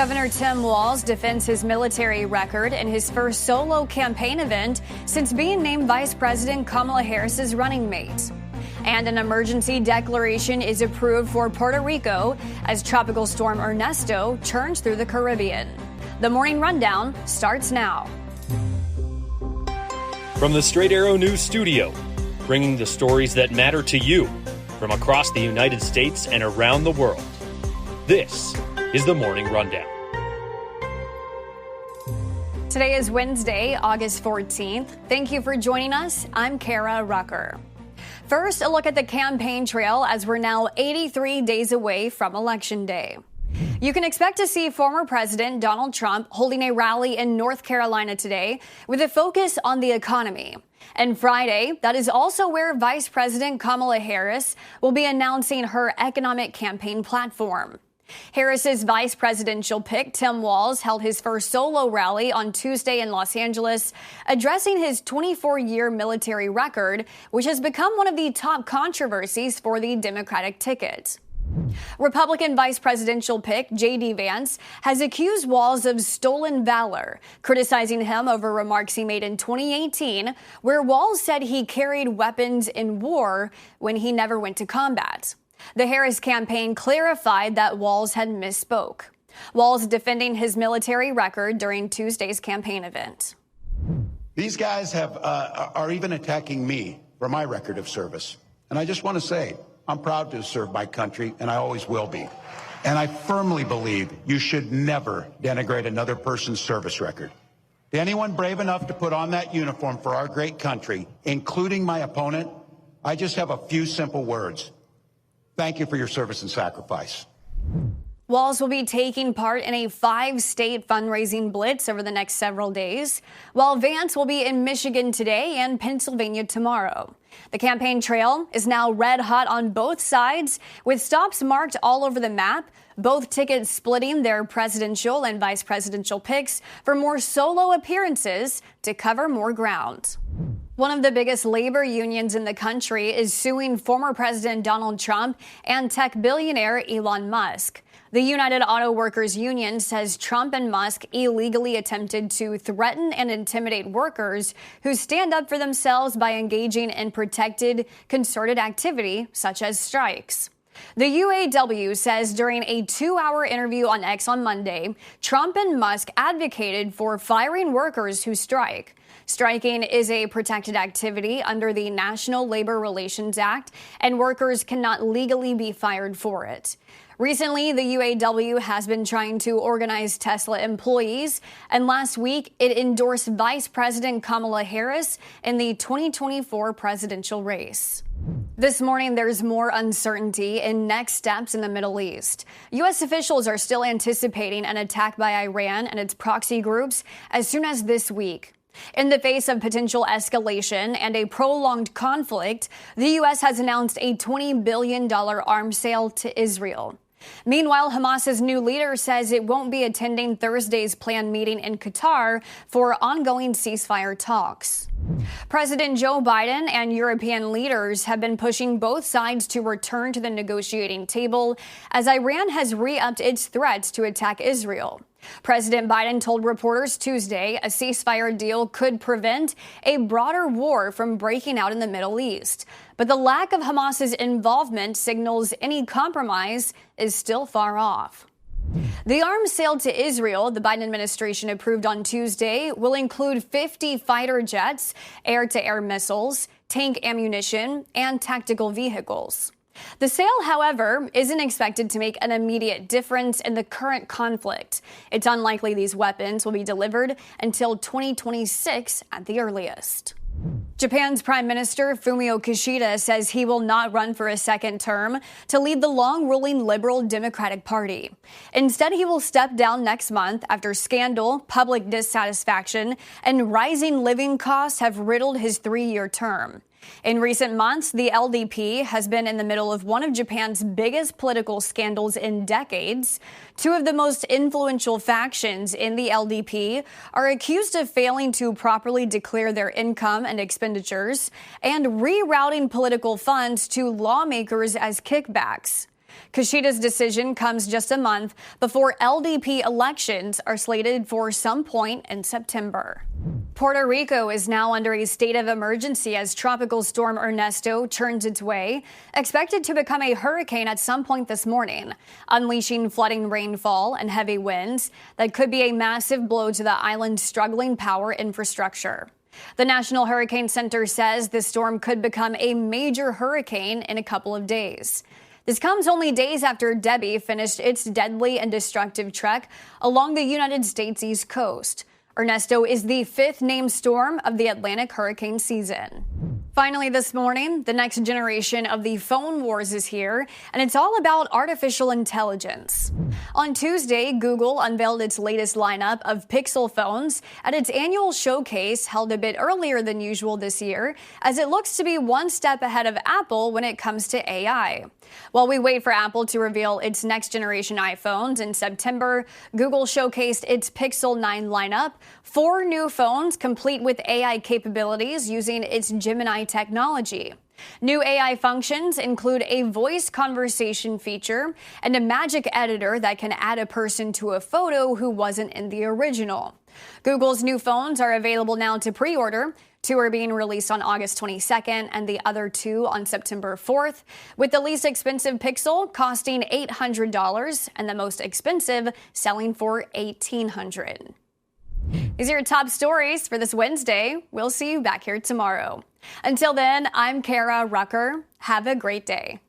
Governor Tim Walz defends his military record in his first solo campaign event since being named Vice President Kamala Harris's running mate. And an emergency declaration is approved for Puerto Rico as Tropical Storm Ernesto churns through the Caribbean. The Morning Rundown starts now. From the Straight Arrow News Studio, bringing the stories that matter to you from across the United States and around the world. This is the Morning Rundown. Today is Wednesday, August 14th. Thank you for joining us. I'm Kara Rucker. First, a look at the campaign trail as we're now 83 days away from Election Day. You can expect to see former President Donald Trump holding a rally in North Carolina today with a focus on the economy. And Friday, that is also where Vice President Kamala Harris will be announcing her economic campaign platform. Harris's vice presidential pick, Tim Walz, held his first solo rally on Tuesday in Los Angeles, addressing his 24-year military record, which has become one of the top controversies for the Democratic ticket. Republican vice presidential pick J.D. Vance has accused Walz of stolen valor, criticizing him over remarks he made in 2018, where Walz said he carried weapons in war when he never went to combat. The Harris campaign clarified that Walz had misspoke. Walz defending his military record during Tuesday's campaign event. These guys are even attacking me for my record of service. And I just want to say, I'm proud to serve my country, and I always will be. And I firmly believe you should never denigrate another person's service record. To anyone brave enough to put on that uniform for our great country, including my opponent, I just have a few simple words. Thank you for your service and sacrifice. Walz will be taking part in a 5-state fundraising blitz over the next several days, while Vance will be in Michigan today and Pennsylvania tomorrow. The campaign trail is now red hot on both sides, with stops marked all over the map, both tickets splitting their presidential and vice presidential picks for more solo appearances to cover more ground. One of the biggest labor unions in the country is suing former President Donald Trump and tech billionaire Elon Musk. The United Auto Workers Union says Trump and Musk illegally attempted to threaten and intimidate workers who stand up for themselves by engaging in protected, concerted activity such as strikes. The UAW says during a 2-hour interview on X on Monday, Trump and Musk advocated for firing workers who strike. Striking is a protected activity under the National Labor Relations Act, and workers cannot legally be fired for it. Recently, the UAW has been trying to organize Tesla employees, and last week it endorsed Vice President Kamala Harris in the 2024 presidential race. This morning, there's more uncertainty in next steps in the Middle East. U.S. officials are still anticipating an attack by Iran and its proxy groups as soon as this week. In the face of potential escalation and a prolonged conflict, the U.S. has announced a $20 billion arms sale to Israel. Meanwhile, Hamas's new leader says it won't be attending Thursday's planned meeting in Qatar for ongoing ceasefire talks. President Joe Biden and European leaders have been pushing both sides to return to the negotiating table as Iran has re-upped its threats to attack Israel. President Biden told reporters Tuesday a ceasefire deal could prevent a broader war from breaking out in the Middle East. But the lack of Hamas's involvement signals any compromise is still far off. The arms sale to Israel the Biden administration approved on Tuesday will include 50 fighter jets, air-to-air missiles, tank ammunition, and tactical vehicles. The sale, however, isn't expected to make an immediate difference in the current conflict. It's unlikely these weapons will be delivered until 2026 at the earliest. Japan's Prime Minister Fumio Kishida says he will not run for a second term to lead the long-ruling Liberal Democratic Party. Instead, he will step down next month after scandal, public dissatisfaction, and rising living costs have riddled his 3-year term. In recent months, the LDP has been in the middle of one of Japan's biggest political scandals in decades. Two of the most influential factions in the LDP are accused of failing to properly declare their income and expenditures and rerouting political funds to lawmakers as kickbacks. Kushida's decision comes just a month before LDP elections are slated for some point in September. Puerto Rico is now under a state of emergency as Tropical Storm Ernesto churns its way, expected to become a hurricane at some point this morning, unleashing flooding rainfall and heavy winds that could be a massive blow to the island's struggling power infrastructure. The National Hurricane Center says the storm could become a major hurricane in a couple of days. This comes only days after Debbie finished its deadly and destructive trek along the United States East Coast. Ernesto is the fifth named storm of the Atlantic hurricane season. Finally this morning, the next generation of the phone wars is here, and it's all about artificial intelligence. On Tuesday, Google unveiled its latest lineup of Pixel phones at its annual showcase held a bit earlier than usual this year, as it looks to be one step ahead of Apple when it comes to AI. While we wait for Apple to reveal its next generation iPhones in September, Google showcased its Pixel 9 lineup, 4 new phones complete with AI capabilities using its Gemini technology. New AI functions include a voice conversation feature and a magic editor that can add a person to a photo who wasn't in the original. Google's new phones are available now to pre-order. 2 are being released on August 22nd and the other 2 on September 4th, with the least expensive Pixel costing $800 and the most expensive selling for $1,800. These are your top stories for this Wednesday. We'll see you back here tomorrow. Until then, I'm Kara Rucker. Have a great day.